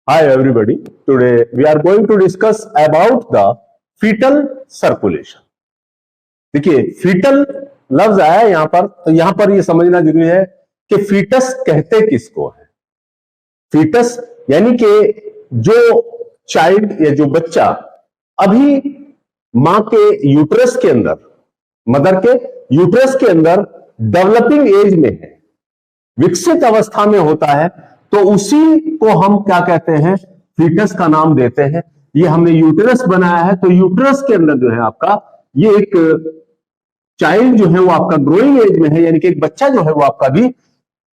Hi everybody. Today we are going to discuss about the fetal circulation. देखिए fetal लफ्ज आया है यहां पर, तो यहां पर यह समझना जरूरी है कि फीटस कहते किसको है। फीटस यानी कि जो चाइल्ड या जो बच्चा अभी मां के यूट्रस के अंदर, मदर के यूट्रस के अंदर डेवलपिंग एज में है, विकसित अवस्था में होता है, तो उसी को हम क्या कहते हैं, फीटस का नाम देते हैं। ये हमने यूटेरस बनाया है, तो यूटेरस के अंदर जो है आपका ये एक चाइल्ड जो है वो आपका ग्रोइंग एज में है, यानी कि एक बच्चा जो है वो आपका भी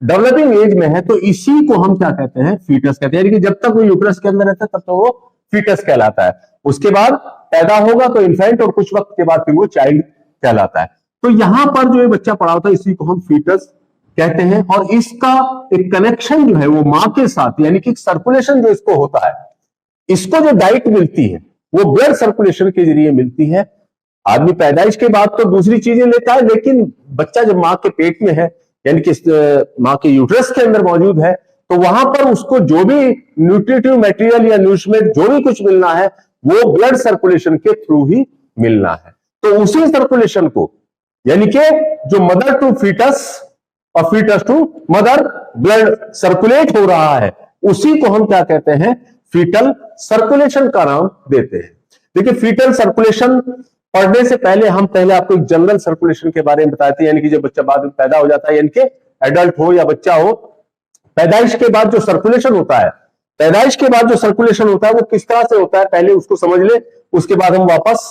डेवलपिंग एज में है, तो इसी को हम क्या कहते हैं, फीटस कहते हैं। यानी कि जब तक वो यूटेरस के अंदर रहता है तब तो वो फीटस कहलाता है। उसके बाद पैदा होगा तो इन्फेंट, और कुछ वक्त के बाद फिर वो चाइल्ड कहलाता है। तो यहां पर जो ये बच्चा पड़ा होता है इसी को हम फीटस कहते हैं। और इसका एक कनेक्शन जो है वो मां के साथ, यानी कि सर्कुलेशन जो इसको होता है, इसको जो डाइट मिलती है वो ब्लड सर्कुलेशन के जरिए मिलती है। आदमी पैदाइश के बाद तो दूसरी चीजें लेता है, लेकिन बच्चा जब मां के पेट में है, यानी कि मां के यूट्रस के अंदर मौजूद है, तो वहां पर उसको जो भी न्यूट्रिटिव मटेरियल या न्यूट्रिमेंट जो भी कुछ मिलना है वो ब्लड सर्कुलेशन के थ्रू ही मिलना है। तो उसी सर्कुलेशन को, यानी कि जो मदर टू फीटस और fetus to mother blood circulate हो रहा है, उसी को हम क्या कहते हैं, फीटल सर्कुलेशन का नाम देते हैं। देखिए फीटल सर्कुलेशन पढ़ने से पहले हम आपको एक जनरल सर्कुलेशन के बारे में बताते हैं, यानी कि जब बच्चा बाद में पैदा हो जाता है, यानी कि एडल्ट हो या बच्चा हो, पैदाइश के बाद जो सर्कुलेशन होता है, पैदाइश के बाद जो सर्कुलेशन होता है वो किस तरह से होता है, पहले उसको समझ ले, उसके बाद हम वापस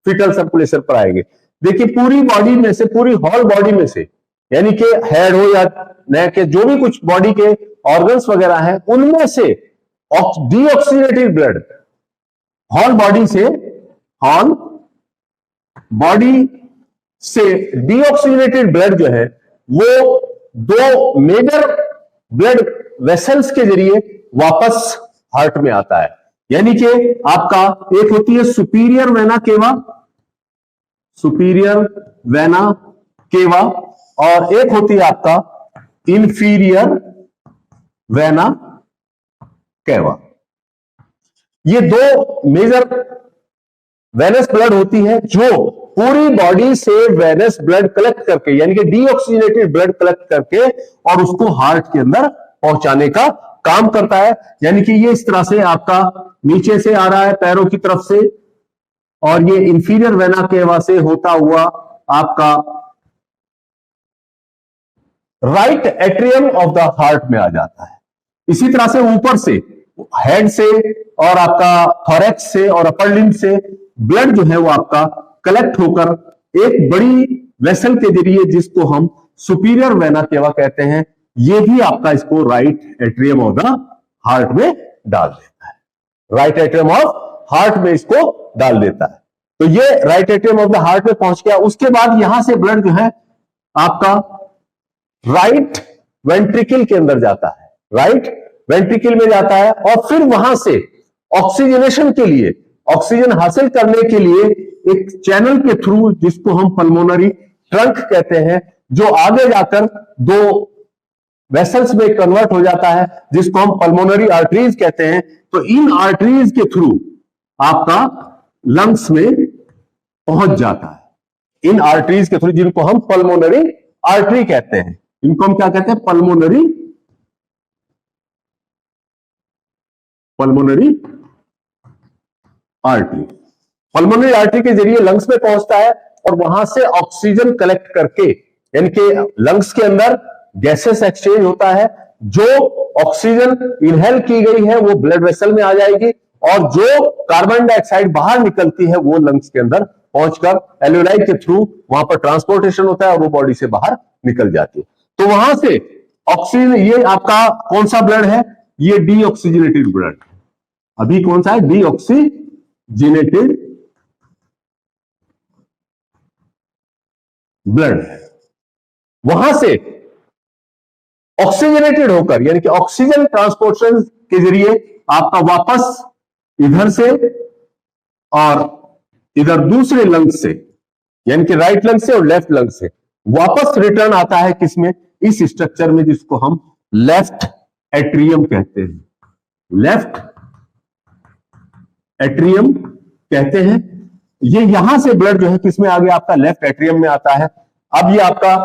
फीटल सर्कुलेशन पर आएंगे। देखिए पूरी बॉडी में से, पूरी होल बॉडी में से, यानी कि हेड हो या नेक के जो भी कुछ बॉडी के ऑर्गन्स वगैरह हैं, उनमें से डीऑक्सीनेटेड ब्लड, होल बॉडी से, होल बॉडी से डीऑक्सीनेटेड ब्लड जो है वो दो मेजर ब्लड वेसल्स के जरिए वापस हार्ट में आता है। यानी कि आपका एक होती है superior vena cava, superior vena cava, और एक होती है आपका इंफीरियर वेना केवा। ये दो मेजर वेनस ब्लड होती है जो पूरी बॉडी से वेनस ब्लड कलेक्ट करके, यानी कि डीऑक्सीनेटेड ब्लड कलेक्ट करके और उसको हार्ट के अंदर पहुंचाने का काम करता है। यानी कि ये इस तरह से आपका नीचे से आ रहा है पैरों की तरफ से, और ये इंफीरियर वेना केवा से होता हुआ आपका right atrium of the heart में आ जाता है। इसी तरह से ऊपर से, हेड से और आपका थोरैक्स से और अपर लिम्ब से ब्लड जो है वो आपका कलेक्ट होकर एक बड़ी वेसल के जरिए, जिसको हम सुपीरियर वेना केवा कहते हैं, ये भी आपका इसको right atrium of the heart में डाल देता है। राइट एट्रियम ऑफ हार्ट में इसको डाल देता है। तो ये right atrium of the heart में पहुंच गया। उसके बाद यहां से ब्लड जो है आपका राइट वेंट्रिकल के अंदर जाता है, राइट वेंट्रिकल में जाता है, और फिर वहां से ऑक्सीजनेशन के लिए, ऑक्सीजन हासिल करने के लिए एक चैनल के थ्रू, जिसको हम पल्मोनरी ट्रंक कहते हैं, जो आगे जाकर दो वेसल्स में कन्वर्ट हो जाता है, जिसको हम पल्मोनरी आर्टरीज कहते हैं। तो इन आर्टरीज के थ्रू आपका लंग्स में पहुंच जाता है। इन आर्टरीज के थ्रू, जिनको हम पल्मोनरी आर्टरी कहते हैं, इनको हम क्या कहते हैं, पल्मोनरी आर्टरी। पल्मोनरी आर्टरी के जरिए लंग्स में पहुंचता है, और वहां से ऑक्सीजन कलेक्ट करके, यानी कि लंग्स के अंदर गैसेस एक्सचेंज होता है, जो ऑक्सीजन इनहेल की गई है वो ब्लड वेसल में आ जाएगी, और जो कार्बन डाइऑक्साइड बाहर निकलती है वो लंग्स के अंदर पहुंचकर एल्वेलाई के थ्रू वहां पर ट्रांसपोर्टेशन होता है और वो बॉडी से बाहर निकल जाती है। तो वहां से ऑक्सीजन, ये आपका कौन सा ब्लड है, ये डीऑक्सीजनेटेड ब्लड। अभी कौन सा है, डीऑक्सीजनेटेड ब्लड है। वहां से ऑक्सीजनेटेड होकर, यानी कि ऑक्सीजन ट्रांसपोर्टेशन के जरिए आपका वापस इधर से और इधर दूसरे लंग से, यानी कि राइट लंग से और लेफ्ट लंग से वापस रिटर्न आता है, किसमें, इस स्ट्रक्चर में, जिसको हम लेफ्ट एट्रियम कहते हैं। लेफ्ट एट्रियम कहते हैं। ये यहां से ब्लड जो है किसमें आ गया, आपका लेफ्ट एट्रियम में आता है। अब ये आपका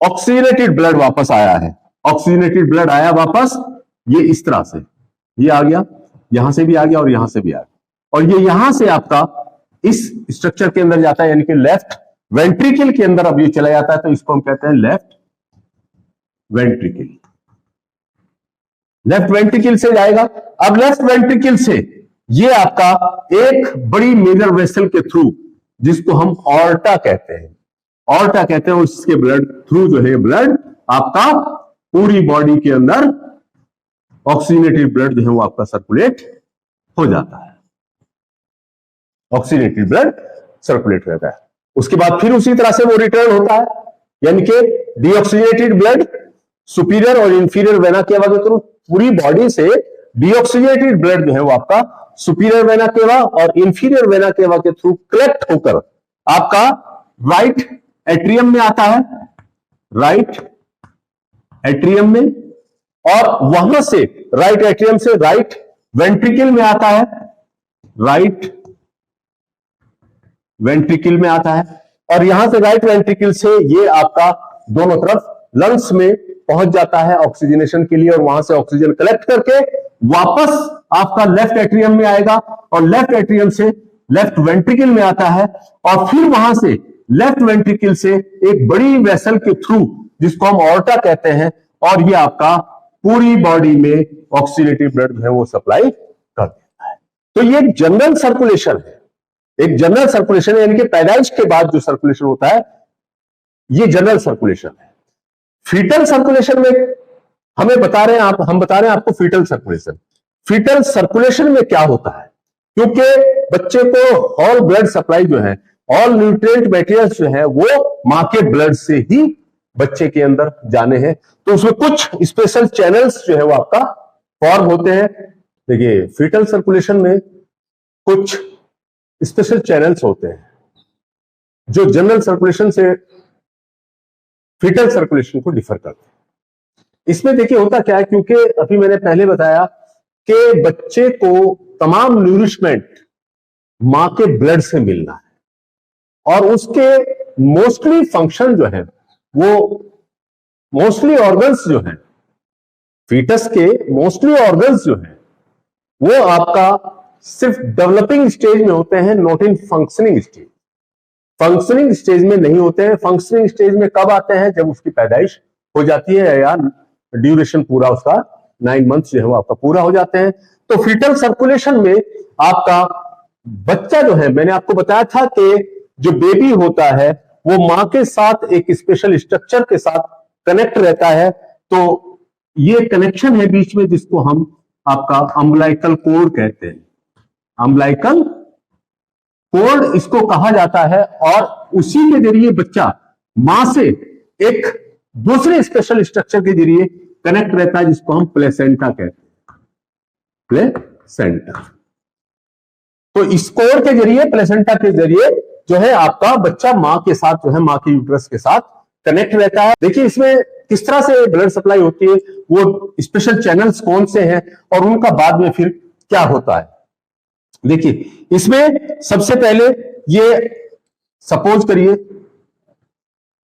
ऑक्सीजनेटेड ब्लड वापस आया है, ऑक्सीजनेटेड ब्लड आया वापस, ये इस तरह से ये आ गया, यहां से भी आ गया और यहां से भी आ गया, और ये यहां से आपका इस स्ट्रक्चर के अंदर जाता है, यानी कि लेफ्ट वेंट्रिकल के अंदर अब ये चला जाता है, तो इसको हम कहते हैं लेफ्ट वेंट्रिकल। लेफ्ट वेंट्रिकल से जाएगा। अब लेफ्ट वेंट्रिकल से ये आपका एक बड़ी मेजर वेसल के थ्रू, जिसको हम ऑर्टा कहते हैं, ऑर्टा कहते हैं, उसके ब्लड थ्रू जो है ब्लड आपका पूरी बॉडी के अंदर ऑक्सीजनेटेड ब्लड जो है वो आपका सर्कुलेट हो जाता है, ऑक्सीजनेटेड ब्लड सर्कुलेट हो जाता है। उसके बाद फिर उसी तरह से वो रिटर्न होता है, यानी कि डीऑक्सीजनेटेड ब्लड सुपीरियर और इंफीरियर वेना केवा के थ्रू पूरी बॉडी से डीऑक्सीजनेटेड ब्लड जो है वो आपका सुपीरियर वेना केवा और इंफीरियर वेना केवा के थ्रू कलेक्ट होकर आपका राइट एट्रियम में आता है, राइट एट्रियम में, और वहां से राइट एट्रियम से राइट वेंट्रिकल में आता है, राइट वेंट्रिकल में आता है, और यहां से राइट वेंट्रिकल से ये आपका दोनों तरफ लंग्स में पहुंच जाता है ऑक्सीजनेशन के लिए, और वहां से ऑक्सीजन कलेक्ट करके वापस आपका लेफ्ट एट्रियम में आएगा, और लेफ्ट एट्रियम से लेफ्ट वेंट्रिकल में आता है, और फिर वहां से लेफ्ट वेंट्रिकल से एक बड़ी वेसल के थ्रू, जिसको हम ऑर्टा कहते हैं, और ये आपका पूरी बॉडी में ऑक्सीजनेटेड ब्लड जो है वो सप्लाई कर देता है। तो ये एक जनरल सर्कुलेशन है, एक जनरल सर्कुलेशन है, यानी कि पैदाइश के बाद जो सर्कुलेशन होता है ये जनरल सर्कुलेशन है। फीटल सर्कुलेशन में हम बता रहे हैं आपको फीटल सर्कुलेशन। फीटल सर्कुलेशन में क्या होता है, क्योंकि बच्चे को ऑल ब्लड सप्लाई जो है, ऑल न्यूट्रिएंट मटेरियल्स जो है वो मां के ब्लड से ही बच्चे के अंदर जाने हैं, तो उसमें कुछ स्पेशल चैनल्स जो है वो आपका फॉर्म होते हैं। देखिए फीटल सर्कुलेशन में कुछ स्पेशल चैनल्स होते हैं जो जनरल सर्कुलेशन से फीटल सर्कुलेशन को डिफर करते हैं। इसमें देखिए होता क्या है, क्योंकि अभी मैंने पहले बताया कि बच्चे को तमाम न्यूरिशमेंट मां के ब्लड से मिलना है, और उसके मोस्टली फंक्शन जो है वो मोस्टली ऑर्गन्स जो है, फीटस के मोस्टली ऑर्गन्स जो है वो आपका सिर्फ डेवलपिंग स्टेज में होते हैं, not in functioning stage. Functioning stage में नहीं होते हैं। फंक्शनिंग स्टेज में कब आते हैं, जब उसकी पैदाइश हो जाती है या ड्यूरेशन पूरा उसका 9 मंथ जो है वो आपका पूरा हो जाते हैं। तो फीटल सर्कुलेशन में आपका बच्चा जो है, मैंने आपको बताया था कि जो बेबी होता है वो मां के साथ एक स्पेशल स्ट्रक्चर के साथ कनेक्ट रहता है, तो ये कनेक्शन है बीच में, जिसको हम आपका अम्बलाइकल कोड कहते हैं। अम्बलाइकल कोड इसको कहा जाता है, और उसी के जरिए बच्चा मां से एक दूसरे स्पेशल स्ट्रक्चर के जरिए कनेक्ट रहता है, जिसको हम प्लेसेंटा कहते हैं, प्लेसेंटा। तो इस कोड के जरिए, प्लेसेंटा के जरिए जो है आपका बच्चा मां के साथ जो है, मां के यूट्रस के साथ कनेक्ट रहता है। देखिए इसमें किस तरह से ब्लड सप्लाई होती है, वो स्पेशल चैनल्स कौन से हैं, और उनका बाद में फिर क्या होता है। देखिए इसमें सबसे पहले ये सपोज करिए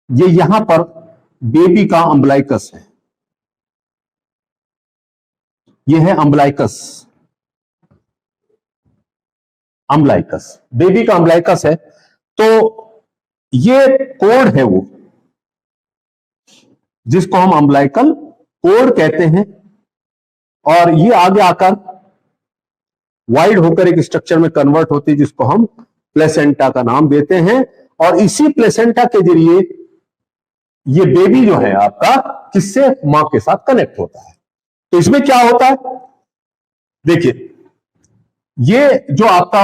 ये यहां पर बेबी का अम्बलाइकस है, ये है अम्बलाइकस, अम्बलाइकस बेबी का अम्बलाइकस है। तो ये कोड है वो, जिसको हम अम्बलाइकल कोड कहते हैं, और ये आगे आकर वाइड होकर एक स्ट्रक्चर में कन्वर्ट होती है, जिसको हम प्लेसेंटा का नाम देते हैं। और इसी प्लेसेंटा के जरिए ये बेबी जो है आपका किससे, मां के साथ कनेक्ट होता है। तो इसमें क्या होता है, देखिए ये जो आपका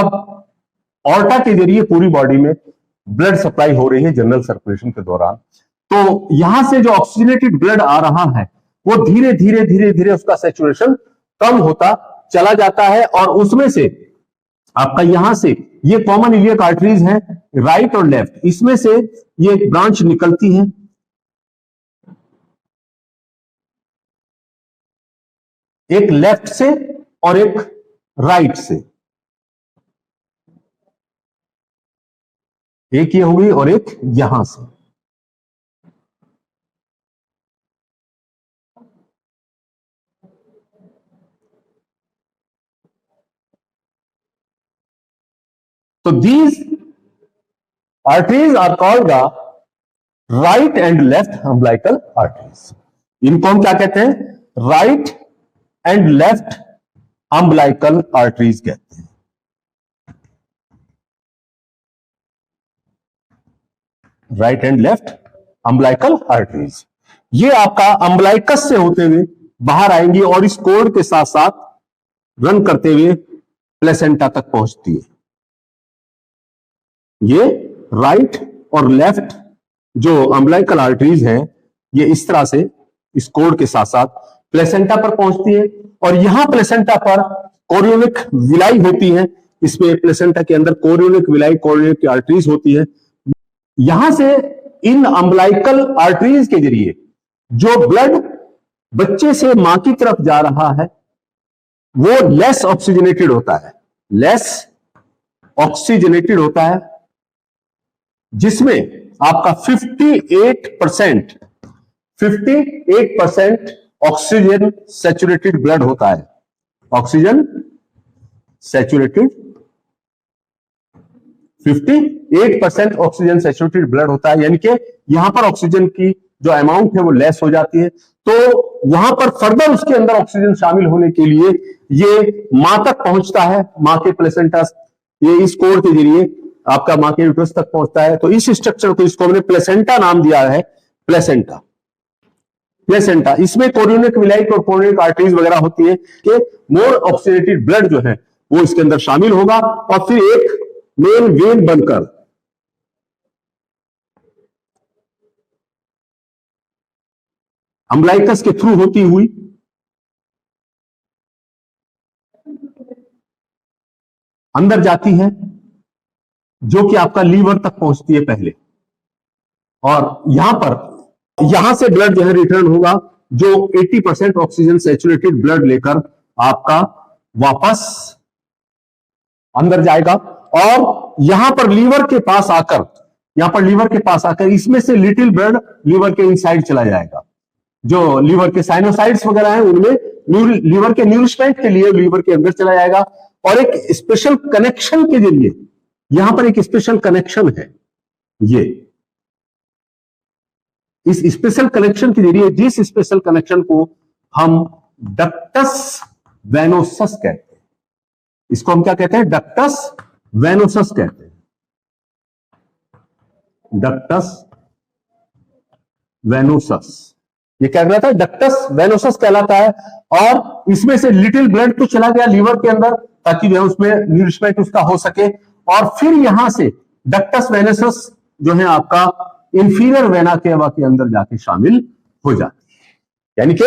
ऑर्टा के जरिए पूरी बॉडी में ब्लड सप्लाई हो रही है जनरल सर्कुलेशन के दौरान, तो यहां से जो ऑक्सीजनेटेड ब्लड आ रहा है वो धीरे धीरे धीरे धीरे उसका सैचुरेशन कम होता चला जाता है, और उसमें से आपका यहां से ये कॉमन इलियक आर्टरीज है, राइट और लेफ्ट, इसमें से ये एक ब्रांच निकलती है, एक लेफ्ट से और एक राइट से, एक ये होगी और एक यहां से। तो these arteries are called the right and left umbilical arteries. इनको हम क्या कहते हैं? Right and left umbilical arteries कहते हैं। Right and left umbilical arteries, ये आपका अम्बलाइकस से होते हुए बाहर आएंगी और इस कोड के साथ साथ रन करते हुए प्लेसेंटा तक पहुंचती है। ये राइट और लेफ्ट जो अम्बलाइकल आर्टरीज हैं, ये इस तरह से इस कोड के साथ साथ प्लेसेंटा पर पहुंचती है और यहां प्लेसेंटा पर कोरियोनिक विलाई होती है। इसमें प्लेसेंटा के अंदर कोरियोनिक विलाई, कोरियोनिक आर्टरीज होती है। यहां से इन अम्बलाइकल आर्टरीज के जरिए जो ब्लड बच्चे से मां की तरफ जा रहा है वो लेस ऑक्सीजनेटेड होता है, लेस ऑक्सीजनेटेड होता है, जिसमें आपका 58% ऑक्सीजन सैचुरेटेड ब्लड होता है। Oxygen saturated 58% oxygen saturated blood होता है, यानी कि यहां पर ऑक्सीजन की जो अमाउंट है वो लेस हो जाती है। तो वहां पर फर्दर उसके अंदर ऑक्सीजन शामिल होने के लिए ये मां तक पहुंचता है, मां के प्लेसेंटा, ये इस कोड के जरिए आपका मां के यूट्रस तक पहुंचता है। तो इस स्ट्रक्चर को, इसको हमने प्लेसेंटा नाम दिया है, प्लेसेंटा। प्लेसेंटा, इसमें कोरियोनिक विलाई और कोरियोनिक आर्टरीज वगैरह होती है कि मोर ऑक्सीजनेटेड ब्लड जो है वो इसके अंदर शामिल होगा और फिर एक मेन वेन बनकर अम्बलाइकस के थ्रू होती हुई अंदर जाती है, जो कि आपका लीवर तक पहुंचती है पहले, और यहां से ब्लड जो है रिटर्न होगा, जो 80% ऑक्सीजन सैचुरेटेड ब्लड लेकर आपका वापस अंदर जाएगा और यहां पर लीवर के पास आकर इसमें से लिटिल ब्लड लीवर के इनसाइड चला जाएगा। जो लीवर के साइनोसाइड्स वगैरह हैं उनमें लीवर के न्यूरिशमेंट के लिए लीवर के अंदर चला जाएगा और एक स्पेशल कनेक्शन के जरिए, यहां पर एक स्पेशल कनेक्शन है, ये इस स्पेशल कनेक्शन के जरिए, जिस स्पेशल कनेक्शन को हम डक्टस वेनोसस कहते हैं, इसको हम क्या कहते हैं? डक्टस वेनोसस कहते हैं। डक्टस वेनोसस, ये क्या कहलाता है? डक्टस वेनोसस कहलाता है। और इसमें से लिटिल ब्लड तो चला गया लीवर के अंदर ताकि जो उसमें न्यूरिशमेंट उसका हो सके, और फिर यहां से डक्टस वेनोसस जो है आपका इंफीरियर वेना केवा के अंदर जाके शामिल हो जाती है। यानी कि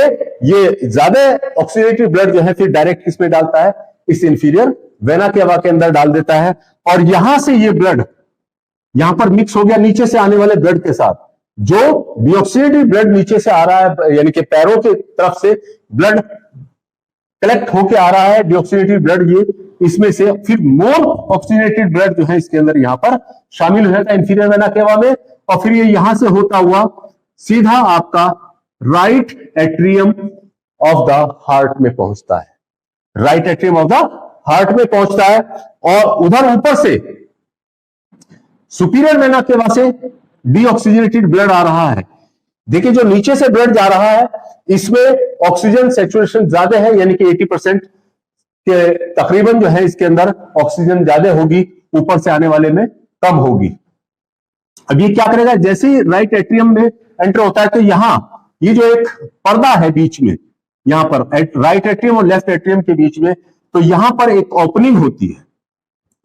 ये ज्यादा ऑक्सीजनेटेड ब्लड जो है फिर डायरेक्ट किसमें डालता है? इस इंफीरियर वेना केवा के अंदर डाल देता है और यहां से ये ब्लड यहां पर मिक्स हो गया नीचे से आने वाले ब्लड के साथ। जो डिऑक्सीनेटेड ब्लड नीचे से आ रहा है, यानी कि पैरों की तरफ से ब्लड कलेक्ट होके आ रहा है, डिऑक्सीनेटेड ब्लड, ये इसमें से फिर मोर ऑक्सीजनेटेड ब्लड जो है इसके अंदर यहां पर शामिल हो जाता है इंफीरियर वेना केवा में, और फिर ये यहां से होता हुआ सीधा आपका right atrium of the heart में पहुंचता है। Right atrium of the heart में पहुंचता है और उधर ऊपर से सुपीरियर वेना केवा से डीऑक्सीजनेटेड ब्लड आ रहा है। देखिए जो नीचे से ब्लड जा रहा है इसमें ऑक्सीजन सैचुरेशन ज्यादा है, यानी कि 80% के तकरीबन जो है इसके अंदर ऑक्सीजन ज्यादा होगी, ऊपर से आने वाले में कम होगी। अब ये क्या करेगा? जैसे ही राइट एट्रियम में एंटर होता है तो यहां ये जो एक पर्दा है बीच में, यहां पर राइट एट्रियम और लेफ्ट एट्रियम के बीच में, तो यहां पर एक ओपनिंग होती है।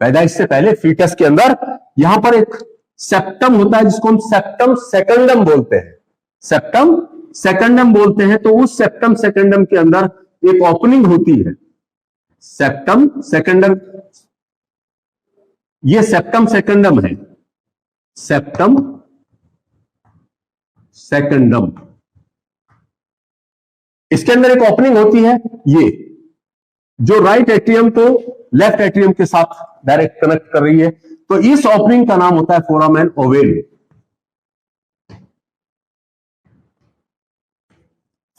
पैदाइश से पहले फीटस के अंदर यहां पर एक सेप्टम होता है जिसको हम सेप्टम सेकंडम बोलते हैं। सेप्टम सेकंडम बोलते हैं। तो उस सेप्टम सेकंडम के अंदर एक ओपनिंग होती है, सेप्टम सेकंडम, ये सेप्टम सेकंडम है, सेप्टम सेकंडम। इसके अंदर एक ओपनिंग होती है, ये जो राइट एट्रियम को लेफ्ट एट्रियम के साथ डायरेक्ट कनेक्ट कर रही है, तो इस ओपनिंग का नाम होता है फोरामेन ओवेल।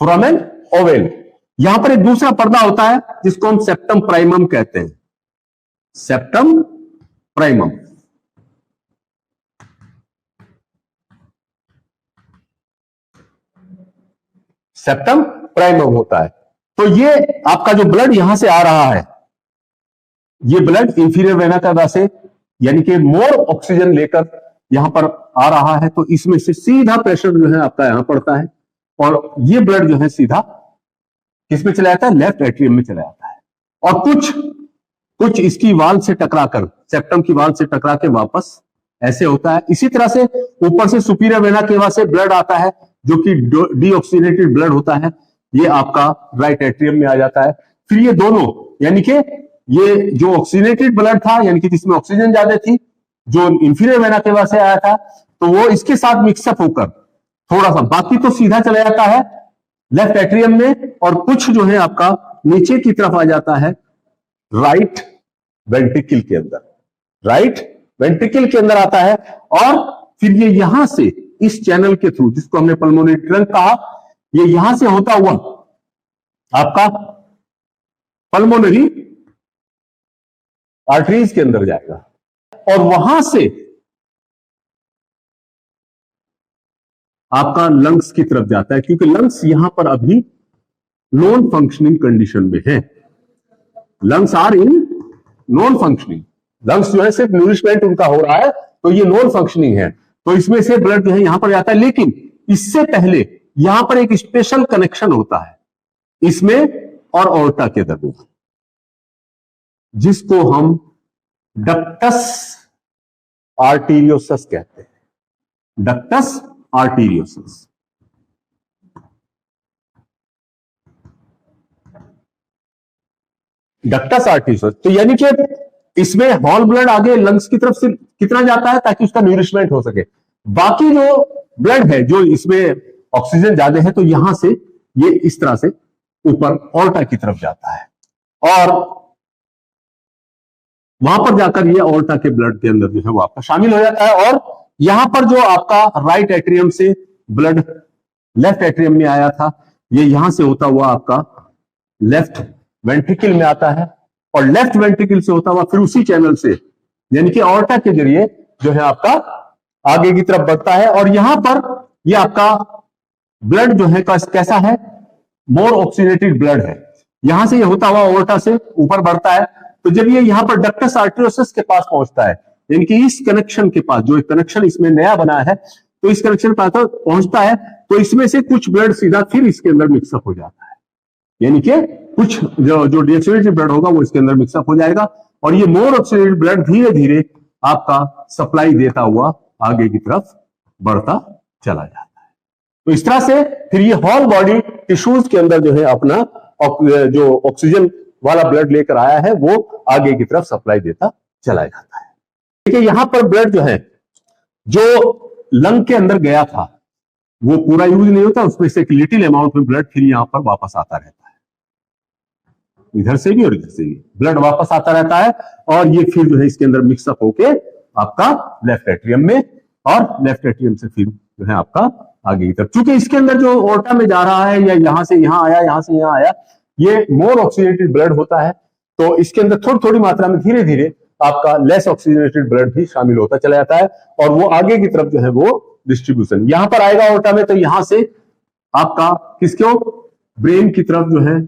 Foramen ovale. यहां पर एक दूसरा पर्दा होता है जिसको हम सेप्टम प्राइमम कहते हैं, सेप्टम प्राइमम। सेप्टम प्राइमम होता है। तो ये आपका जो ब्लड यहां से आ रहा है, ये ब्लड इंफीरियर वेना कावा से यानी कि मोर ऑक्सीजन लेकर यहां पर आ रहा है, तो इसमें से सीधा प्रेशर जो है आपका यहां पड़ता है और ये ब्लड जो है सीधा किसमें चला जाता है, लेफ्ट एट्रियम में चला जाता है। और कुछ इसकी वाल से टकराकर, सेप्टम की वाल से टकरा के वापस ऐसे होता है। इसी तरह से ऊपर से सुपीरियर वेना केवा से ब्लड आता है जो कि डीऑक्सीजनेटेड ब्लड होता है, ये आपका राइट एट्रियम में आ जाता है। फिर ये दोनों यानी कि ये जो ऑक्सीजनेटेड ब्लड था यानी कि जिसमें ऑक्सीजन ज्यादा थी, जो इंफीरियर वेना केवा से आया था, तो वो इसके साथ मिक्सअप होकर थोड़ा सा बाकी तो सीधा चला जाता है लेफ्ट एट्रियम में, और कुछ जो है आपका नीचे की तरफ आ जाता है राइट वेंट्रिकल के अंदर, राइट वेंट्रिकल के अंदर आता है। और फिर ये यहां से इस चैनल के थ्रू, जिसको हमने पल्मोनरी ट्रंक कहा, ये यहां से होता हुआ आपका पल्मोनरी आर्टरीज के अंदर जाएगा और वहां से आपका लंग्स की तरफ जाता है, क्योंकि लंग्स यहां पर अभी नॉन फंक्शनिंग कंडीशन में है। Lungs are in non functioning, lungs जो है सिर्फ न्यूरिशमेंट उनका हो रहा है, तो ये नॉन फंक्शनिंग है, तो इसमें से ब्लड जो है यहां पर जाता है। लेकिन इससे पहले यहां पर एक स्पेशल कनेक्शन होता है इसमें और ऑर्टा के दरमियान, जिसको हम डक्टस आर्टीरियोसस कहते हैं, डक्टस आर्टीरियोसस। डक्टस आर्टीरियोसस, तो यानी कि इसमें हॉल ब्लड आगे लंग्स की तरफ से कितना जाता है ताकि उसका न्यूरिशमेंट हो सके। बाकी जो ब्लड है जो इसमें ऑक्सीजन ज्यादा है, तो यहां से ये इस तरह से ऊपर ऑर्टा की तरफ जाता है और वहां पर जाकर ये ऑर्टा के ब्लड के अंदर जो है वो आपका शामिल हो जाता है। और यहां पर जो आपका राइट एट्रियम से ब्लड लेफ्ट एट्रियम में आया था, ये यहां से होता हुआ आपका लेफ्ट वेंट्रिकल में आता है और लेफ्ट वेंट्रिकल से होता हुआ फिर उसी चैनल से यानी कि ऑर्टा के जरिए जो है आपका आगे की तरफ बढ़ता है। और यहां पर ये आपका ब्लड जो है कैसा है, मोर ऑक्सीजनेटेड ब्लड है। यहां से ये होता हुआ ऑर्टा से ऊपर बढ़ता है, तो जब ये यहां पर डक्टस आर्टेरियोसस के पास पहुंचता है, यानी कि इस कनेक्शन के पास, जो एक कनेक्शन इसमें नया बना है, तो इस कनेक्शन पर पहुंचता है, तो इसमें से कुछ ब्लड सीधा फिर इसके अंदर मिक्सअप हो जाता है, यानी कि कुछ जो डीऑक्सीजनेटेड ब्लड होगा वो इसके अंदर मिक्सअप हो जाएगा और ये मोर ऑक्सीजनेटेड ब्लड धीरे धीरे आपका सप्लाई देता हुआ आगे की तरफ बढ़ता चला जाता है। तो इस तरह से फिर ये होल बॉडी टिश्यूज के अंदर जो है अपना जो ऑक्सीजन वाला ब्लड लेकर आया है वो आगे की तरफ सप्लाई देता चला जाता है। देखिए यहां पर ब्लड जो है जो लंग के अंदर गया था वो पूरा यूज नहीं होता, उसमें से एक लिटिल अमाउंट में ब्लड फिर यहां पर वापस आता रहता है, इधर से भी और इधर से भी ब्लड वापस आता रहता है और ये फिर जो है इसके अंदर मिक्सअप होके आपका लेफ्ट एट्रियम में, और लेफ्ट एट्रियम से फिर जो है आपका आगे की तरफ। चूंकि इसके अंदर जो ऑर्टा में जा रहा है या यहां से यहां आया, यहां से यहां आया, ये मोर ऑक्सीजनेटेड ब्लड होता है, तो इसके अंदर थोड़ी थोड़ी मात्रा में धीरे धीरे आपका लेस ऑक्सीजनेटेड ब्लड भी शामिल होता चला जाता है और वो आगे की तरफ जो है वो डिस्ट्रीब्यूशन यहां पर आएगा ऑर्टा में, तो यहां से आपका किसको ब्रेन की तरफ जो है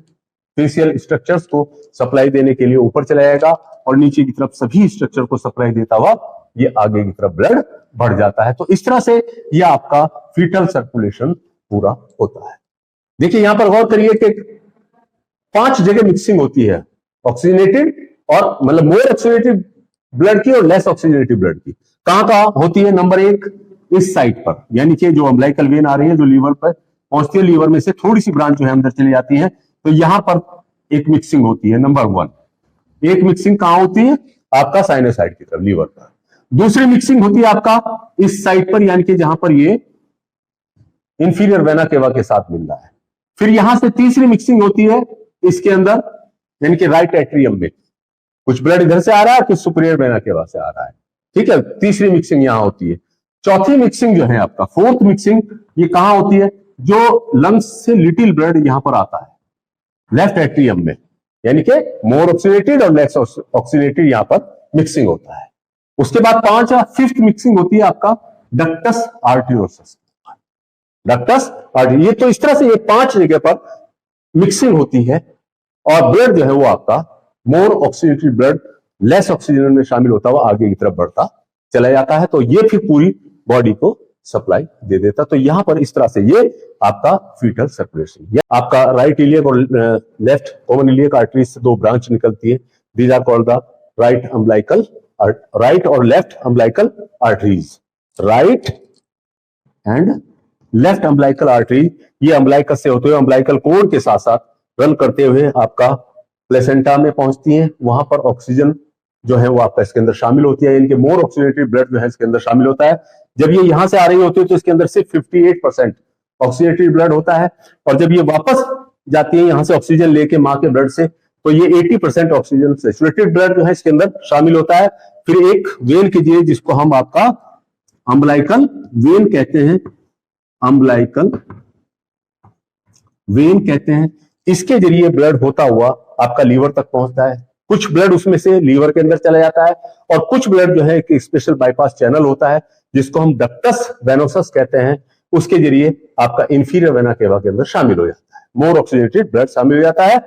फेशियल स्ट्रक्चर्स को सप्लाई देने के लिए ऊपर चला जाएगा और नीचे की तरफ सभी स्ट्रक्चर को सप्लाई देता हुआ ये आगे की तरफ ब्लड बढ़ जाता है। तो इस तरह से ये आपका फीटल सर्कुलेशन पूरा होता है। देखिए यहां पर गौर करिए कि 5 जगह मिक्सिंग होती है ऑक्सीजनेटेड और मतलब मोर ऑक्सीजनेटेड ब्लड की और लेस ऑक्सीजनेटेड ब्लड की। कहां कहां होती है? नंबर 1 इस साइड पर, यानी कि जो अम्बिलिकल वेन आ रही है जो लीवर पर पहुंचती है, लीवर में से थोड़ी सी ब्रांच जो है अंदर चली जाती है, तो यहां पर एक मिक्सिंग होती है। नंबर 1 एक मिक्सिंग कहां होती है? आपका साइनोसाइड की तरफ, लीवर पर। दूसरी मिक्सिंग होती है आपका इस साइड पर, यानी कि जहां पर ये इंफीरियर वेना केवा के साथ मिल रहा है। फिर यहां से तीसरी मिक्सिंग होती है इसके अंदर, यानी कि राइट एट्रियम में। कुछ ब्लड इधर से आ रहा है, कुछ सुपीरियर वेना केवा से आ रहा है, ठीक है। तीसरी मिक्सिंग यहां होती है। चौथी मिक्सिंग जो है आपका, फोर्थ मिक्सिंग, ये कहां होती है? जो लंग्स से लिटिल ब्लड यहां पर आता है लेफ्ट एट्रियम में, यानी कि मोर ऑक्सीनेटेड और लेस ऑक्सीनेटेड यहां पर मिक्सिंग होता है। उसके बाद फिफ्थ मिक्सिंग होती है आपका डक्टस आर्टियोसस। डक्टस आर्टियोसस, ये तो इस तरह से ये 5 जगह पर मिक्सिंग होती है और ब्लड जो है वो आपका मोर ऑक्सीनेटेड ब्लड लेस ऑक्सीजन में शामिल होता हुआ आगे की तरफ बढ़ता चला जाता है। तो ये फिर पूरी बॉडी को सप्लाई दे देता। तो यहां पर इस तरह से ये आपका फीटल सर्कुलेशन, ये आपका राइट इलियक और लेफ्ट कॉमन इलियक आर्टरीज से 2 ब्रांच निकलती है। These are called the right umbilical, right और left umbilical arteries, right and left umbilical artery. ये अम्बिलिकस से होते हुए अम्बिलिकल कोड के साथ साथ रन करते हुए आपका प्लेसेंटा में पहुंचती हैं। वहां पर ऑक्सीजन जो है वो आपका इसके अंदर शामिल होती है, इनके मोर ऑक्सीनेटेड ब्लड जो है इसके अंदर शामिल होता है। जब ये यहां से आ रही होती है तो इसके अंदर सिर्फ 58% ऑक्सीनेटेड ब्लड होता है, और जब ये वापस जाती है यहां से ऑक्सीजन लेके मां के ब्लड से, तो ये 80% ऑक्सीजन सैचुरेटेड ब्लड जो है इसके अंदर शामिल होता है। फिर एक वेन कीजिए जिसको हम आपका अम्बिलिकल वेन कहते हैं, अम्बिलिकल वेन कहते हैं। इसके जरिए ब्लड होता हुआ आपका लीवर तक पहुंचता है। कुछ ब्लड उसमें से लीवर के अंदर चला जाता है, और कुछ ब्लड जो है एक स्पेशल बाईपास चैनल होता है जिसको हम डक्टस वेनोसस कहते हैं, उसके जरिए आपका इंफीरियर वेना केवा के अंदर शामिल हो जाता है, मोर ऑक्सीनेटेड ब्लड शामिल हो जाता है।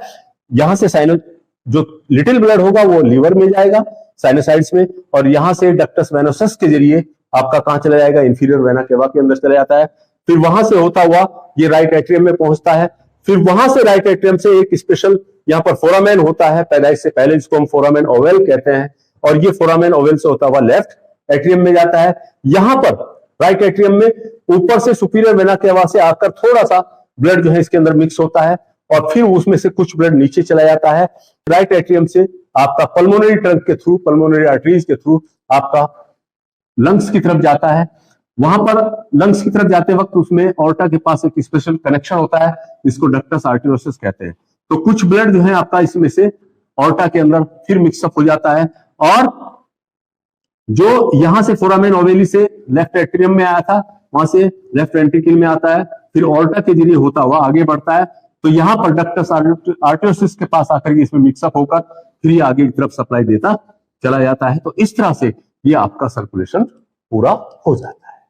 यहां से साइनस, जो लिटिल ब्लड होगा वो लीवर में जाएगा साइनोसाइड्स में, और यहां से डक्टस वेनोसस के जरिए आपका कहां चला जाएगा? इंफीरियर वेना केवा के अंदर चला जाता है। फिर वहां से होता हुआ ये राइट एट्रियम में पहुंचता है। फिर वहां से राइट एट्रियम से एक स्पेशल यहाँ पर फोरामेन होता है पैदाइश से पहले, जिसको हम फोरामेन ओवेल कहते हैं, और ये फोरामेन ओवेल से होता हुआ लेफ्ट एट्रियम में जाता है। यहां पर राइट एट्रियम में ऊपर से सुपीरियर वेना केवा से आकर थोड़ा सा ब्लड जो है इसके अंदर मिक्स होता है, और फिर उसमें से कुछ ब्लड नीचे चला जाता है। राइट एट्रियम से आपका पल्मोनरी ट्रंक के थ्रू, पल्मोनरी आर्टरीज के थ्रू आपका लंग्स की तरफ जाता है। वहां पर लंग्स की तरफ जाते वक्त उसमें ऑर्टा के पास एक स्पेशल कनेक्शन होता है जिसको डक्टस आर्टियोसस कहते हैं। तो कुछ ब्लड जो है आपका इसमें से ऑर्टा के अंदर फिर मिक्सअप हो जाता है, और जो यहां से फोरामेन ओवेली से लेफ्ट एट्रियम में आया था वहां से लेफ्ट वेंट्रिकल में आता है, फिर ऑर्टा के जरिए होता हुआ आगे बढ़ता है। तो यहां पर डक्टस आर्टियोसस के पास आकर इसमें मिक्सअप होकर फिर ये आगे की तरफ सप्लाई देता चला जाता है। तो इस तरह से ये आपका सर्कुलेशन पूरा हो जाता है।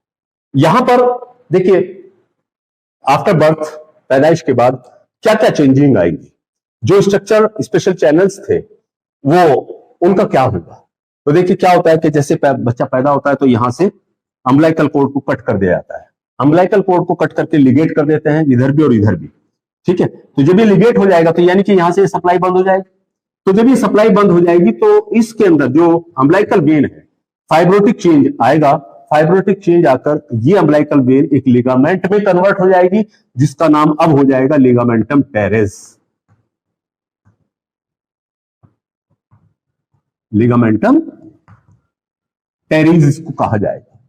यहां पर देखिए आफ्टर बर्थ, पैदाइश के बाद क्या क्या चेंजिंग आएगी, जो स्ट्रक्चर स्पेशल चैनल्स थे वो उनका क्या होगा। तो देखिए क्या होता है कि जैसे बच्चा पैदा होता है तो यहां से अम्बिलिकल कोर्ड को कट कर दिया जाता है। अम्बिलिकल कोर्ड को कट करके लिगेट कर देते हैं इधर भी और इधर भी, ठीक है। तो जब ये लिगेट हो जाएगा तो यानी कि यहां से सप्लाई बंद हो जाएगी। तो जब ये सप्लाई बंद हो जाएगी तो इसके अंदर जो अम्बिलिकल वेन है फाइब्रोटिक चेंज आएगा। फाइब्रोटिक चेंज आकर ये अम्बिलिकल वेन एक लिगामेंट में कन्वर्ट हो जाएगी, जिसका नाम अब हो जाएगा लिगामेंटम टेरेस। लिगामेंटम टेरेस इसको कहा जाएगा।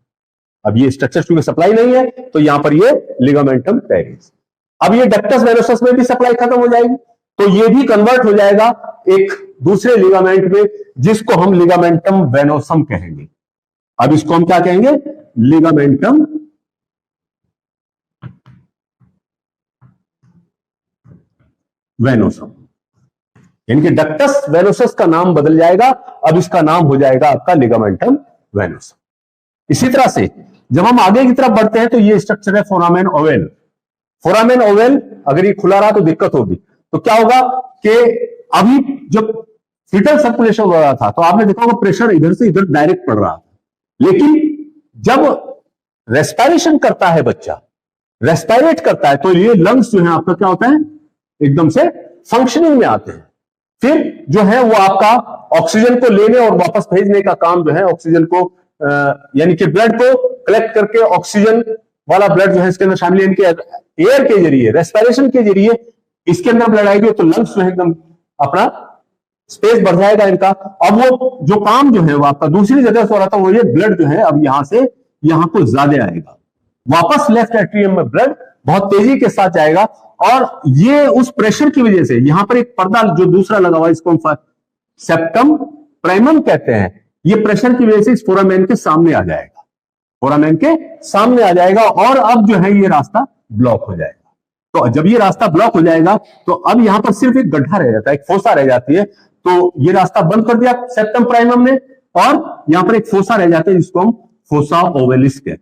अब ये स्ट्रक्चर चूंकि सप्लाई नहीं है तो यहां पर ये लिगामेंटम टेरेस। अब ये डक्टस वेनोसस में भी सप्लाई खत्म हो जाएगी तो ये भी कन्वर्ट हो जाएगा एक दूसरे लिगामेंट में, जिसको हम लिगामेंटम वेनोसम कहेंगे। अब इसको हम क्या कहेंगे? लिगामेंटम वेनोसम, यानी कि डक्टस वेनोसस का नाम बदल जाएगा, अब इसका नाम हो जाएगा आपका लिगामेंटम वेनोसम। इसी तरह से जब हम आगे की तरफ बढ़ते हैं तो ये स्ट्रक्चर है फोरामेन ओवेल। फोरामेन ओवेल अगर ये खुला रहा तो दिक्कत होगी। तो क्या होगा कि अभी जब फीटल सर्कुलेशन हो रहा था तो आपने देखा होगा प्रेशर इधर से इधर डायरेक्ट पड़ रहा था, लेकिन जब रेस्पिरेशन करता है बच्चा, रेस्पिरेट करता है, तो ये लंग्स जो है आपका क्या होता है? एकदम से फंक्शनिंग में आते हैं। फिर जो है वो आपका ऑक्सीजन को लेने और वापस भेजने का काम जो है, ऑक्सीजन को यानी कि ब्लड को कलेक्ट करके ऑक्सीजन वाला ब्लड जो है इसके अंदर शामिल, इनके एयर के जरिए, रेस्पिरेशन के जरिए इसके अंदर ब्लड आएगी तो लंग्स जो है एकदम अपना स्पेस बढ़ जाएगा इनका। अब वो जो काम जो है वो आपका दूसरी जगह से हो रहा था, वो ये ब्लड जो है अब यहां से यहां को ज्यादा आएगा, वापस लेफ्ट एट्रियम में ब्लड बहुत तेजी के साथ जाएगा, और ये उस प्रेशर की वजह से यहां पर एक पर्दा जो दूसरा लगा हुआ है, इसको हम सेप्टम प्राइमम कहते हैं, ये प्रेशर की वजह से इस फोरामेन के सामने आ जाएगा, फोरामेन के सामने आ जाएगा, और अब जो है ये रास्ता ब्लॉक हो जाएगा। तो जब ये रास्ता ब्लॉक हो जाएगा तो अब यहां पर सिर्फ एक गड्ढा रह जाता है, एक फोसा रह जाती है। तो ये रास्ता बंद कर दिया सेप्टम प्राइमम ने, और यहां पर एक फोसा रह जाता है जिसको हम फोसा ओवेलिस कहते हैं।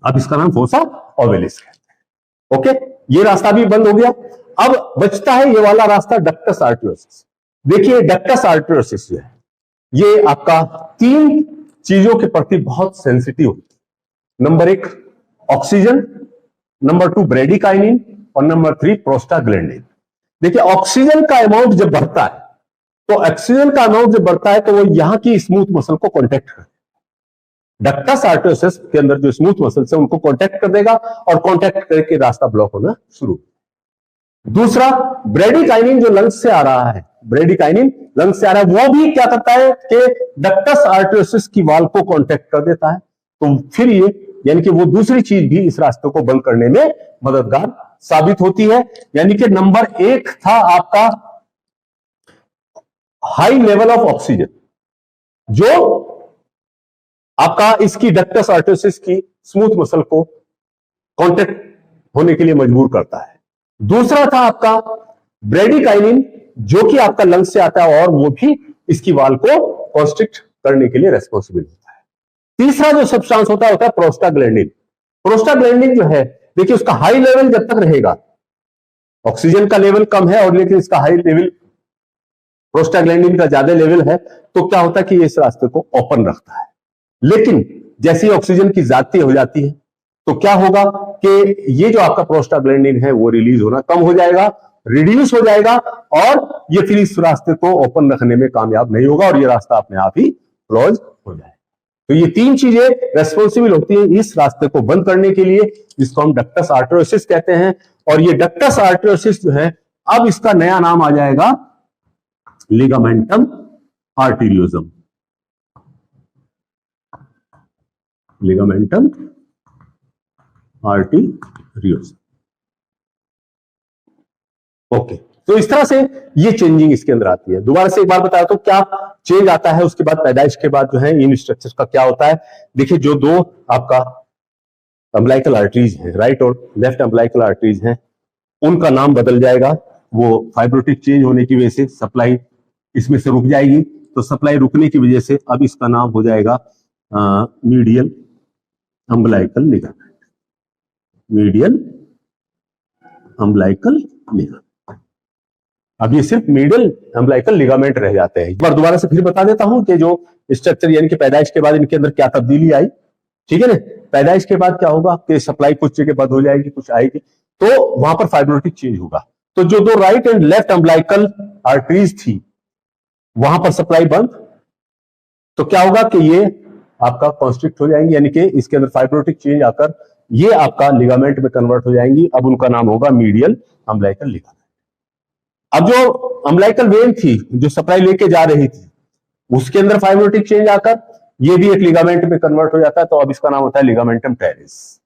अब इसका नाम फोसा ओवेलिस कहते हैं। ओके, ये रास्ता भी बंद हो गया। अब बचता है ये वाला रास्ता डक्टस आर्टरियोसिस। देखिए डक्टस आर्टरियोसिस जो है ये आपका 3 चीजों के प्रति बहुत सेंसिटिव होती है। नंबर 1 ऑक्सीजन, नंबर 2 ब्रेडिकाइनिन, और नंबर 3 प्रोस्टाग्लैंडिन। देखिए ऑक्सीजन का अमाउंट जब बढ़ता है, तो ऑक्सीजन का अमाउंट जब बढ़ता है तो वो यहां की स्मूथ मसल को कॉन्टेक्ट कर, डक्टस आर्टरियोसिस के अंदर जो स्मूथ मसल्स है उनको कॉन्टेक्ट कर देगा, और कॉन्टेक्ट करके रास्ता ब्लॉक होना शुरू। दूसरा ब्रेडिकाइनिन जो लंग्स से आ रहा है, ब्रेडिकाइनिन लंग्स से आ रहा है, वो भी क्या करता है कि डक्टस आर्टरियोसिस की वाल को कॉन्टेक्ट कर देता है। तो फिर ये यानी कि वो दूसरी चीज भी इस रास्ते को बंद करने में मददगार साबित होती है। यानी कि नंबर 1 था आपका हाई लेवल ऑफ ऑक्सीजन, जो आपका इसकी डक्टस आर्टरियोसिस की स्मूथ मसल को कांटेक्ट होने के लिए मजबूर करता है। दूसरा था आपका ब्रेडिकाइनिन, जो कि आपका लंग्स से आता है और वो भी इसकी वाल को कॉन्स्ट्रिक्ट करने के लिए रेस्पॉन्सिबल होता है। तीसरा जो सब्सटेंस होता है प्रोस्टाग्लैंडिन। प्रोस्टाग्लैंडिन जो है देखिए उसका हाई लेवल जब तक रहेगा, ऑक्सीजन का लेवल कम है और लेकिन इसका हाई लेवल प्रोस्टाग्लैंडिन का ज्यादा लेवल है, तो क्या होता है कि इस रास्ते को ओपन रखता है। लेकिन जैसे ही ऑक्सीजन की ज्यादती हो जाती है तो क्या होगा कि ये जो आपका प्रोस्टाग्लैंडिन है वो रिलीज होना कम हो जाएगा, रिड्यूस हो जाएगा, और ये फिर इस रास्ते को ओपन रखने में कामयाब नहीं होगा, और ये रास्ता अपने आप ही क्लोज हो जाएगा। तो ये 3 चीजें रेस्पॉन्सिबल होती है इस रास्ते को बंद करने के लिए, जिसको हम डक्टस आर्टरियोसिस कहते हैं। और ये डक्टस आर्टरियोसिस जो है अब इसका नया नाम आ जाएगा लिगामेंटम आर्टेरियोसम। लिगामेंटम आर्टेरियोसम। ओके, तो इस तरह से ये चेंजिंग इसके अंदर आती है। दोबारा से एक बार बताया तो क्या चेंज आता है उसके बाद, पैदाइश के बाद जो है इन स्ट्रक्चर का क्या होता है। देखिए जो 2 आपका अम्बिलिकल आर्टरीज है, राइट और लेफ्ट अम्बिलिकल आर्टरीज हैं, उनका नाम बदल जाएगा। वो फाइब्रोटिक चेंज होने की वजह से सप्लाई इसमें से रुक जाएगी, तो सप्लाई रुकने की वजह से अब इसका नाम हो जाएगा medial umbilical ligament. Medial umbilical ligament. अब ये सिर्फ मीडियल अम्बिलिकल लिगामेंट रह जाते हैं। एक बार दोबारा से फिर बता देता हूं कि जो स्ट्रक्चर यानी कि पैदाइश के बाद इनके अंदर क्या तब्दीली आई, ठीक है ना। पैदाइश के बाद क्या होगा कि सप्लाई कुछ जगह बंद हो जाएगी, कुछ आएगी, तो वहां पर फाइब्रोटिक चेंज होगा। तो जो 2 right and left umbilical arteries थी वहां पर सप्लाई बंद, तो क्या होगा कि ये आपका कॉन्स्ट्रिक्ट हो जाएंगी, यानी कि इसके अंदर फाइब्रोटिक चेंज आकर ये आपका लिगामेंट में कन्वर्ट हो जाएंगी। अब उनका नाम होगा मीडियल अम्बिलिकल लिगामेंट। अब जो अम्बिलिकल वेन थी जो सप्लाई लेके जा रही थी, उसके अंदर फाइब्रोटिक चेंज आकर ये भी एक लिगामेंट में कन्वर्ट हो जाता है, तो अब इसका नाम होता है लिगामेंटम टेरिस।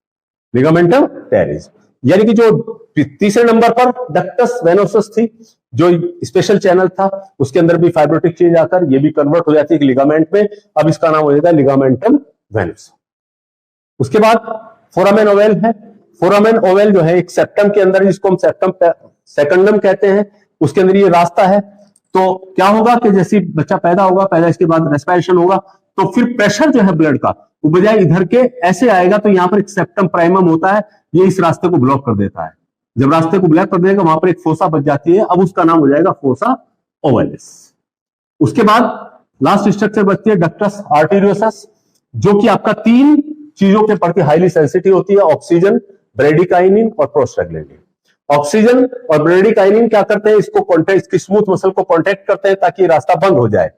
लिगामेंटम टेरिस यानी कि जो तीसरे नंबर पर डक्टस वेनोसस थी, जो स्पेशल चैनल था, उसके अंदर भी फाइब्रोटिक चेंज आकर ये भी कन्वर्ट हो जाती है लिगामेंट में। अब इसका नाम हो जाता है लिगामेंटम वेनोसस। उसके बाद फोरामेन ओवेल है। फोरामेन ओवेल जो है एक सेप्टम के अंदर, जिसको हम सेप्टम सेकंडम कहते हैं, उसके अंदर ये रास्ता है। तो क्या होगा कि जैसे बच्चा पैदा होगा, पैदा इसके बाद रेस्पिरेशन होगा, तो फिर प्रेशर जो है ब्लड का वो बजाय इधर के ऐसे आएगा, तो यहां पर एक सेप्टम प्राइमम होता है, ये इस रास्ते को ब्लॉक कर देता है। जब रास्ते को ब्लॉक कर देगा वहां पर एक फोसा बच जाती है, अब उसका नाम हो जाएगा फोसा ओवेलिस। उसके बाद लास्ट स्ट्रक्चर बचती है डक्टस आर्टेरियोसस, जो कि आपका 3 चीजों के प्रति हाईली सेंसिटिव होती है, ऑक्सीजन, ब्रेडिकाइनिन और प्रोस्टाग्लैंडिन। ऑक्सीजन और ब्रेडिकाइनिन क्या करते हैं, इसको कॉन्टेक्ट, इसकी स्मूथ मसल को कॉन्टेक्ट करते हैं ताकि रास्ता बंद हो जाए।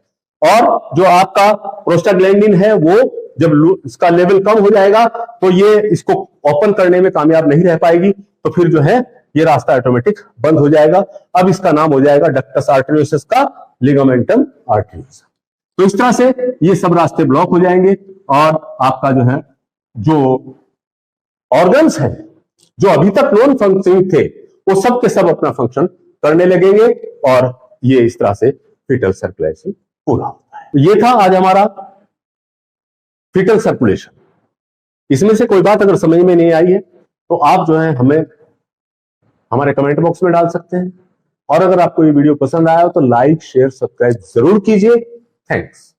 और जो आपका प्रोस्टाग्लैंडिन है वो जब इसका लेवल कम हो जाएगा तो ये इसको ओपन करने में कामयाब नहीं रह पाएगी, तो फिर जो है ये रास्ता ऑटोमेटिक बंद हो जाएगा। अब इसका नाम हो जाएगा डक्टस आर्टेरियोसस का लिगामेंटम आर्टेरियोसस। तो इस तरह से ये सब रास्ते ब्लॉक हो जाएंगे और आपका जो है जो ऑर्गन्स है जो अभी तक नॉन फंक्शनिंग थे वो सब के सब अपना फंक्शन करने लगेंगे और ये इस तरह से फीटल सर्कुलेशन पूरा होता है। ये था आज हमारा फीटल सर्कुलेशन। इसमें से कोई बात अगर समझ में नहीं आई है तो आप जो है हमें हमारे कमेंट बॉक्स में डाल सकते हैं, और अगर आपको ये वीडियो पसंद आया हो तो लाइक शेयर सब्सक्राइब जरूर कीजिए। थैंक्स।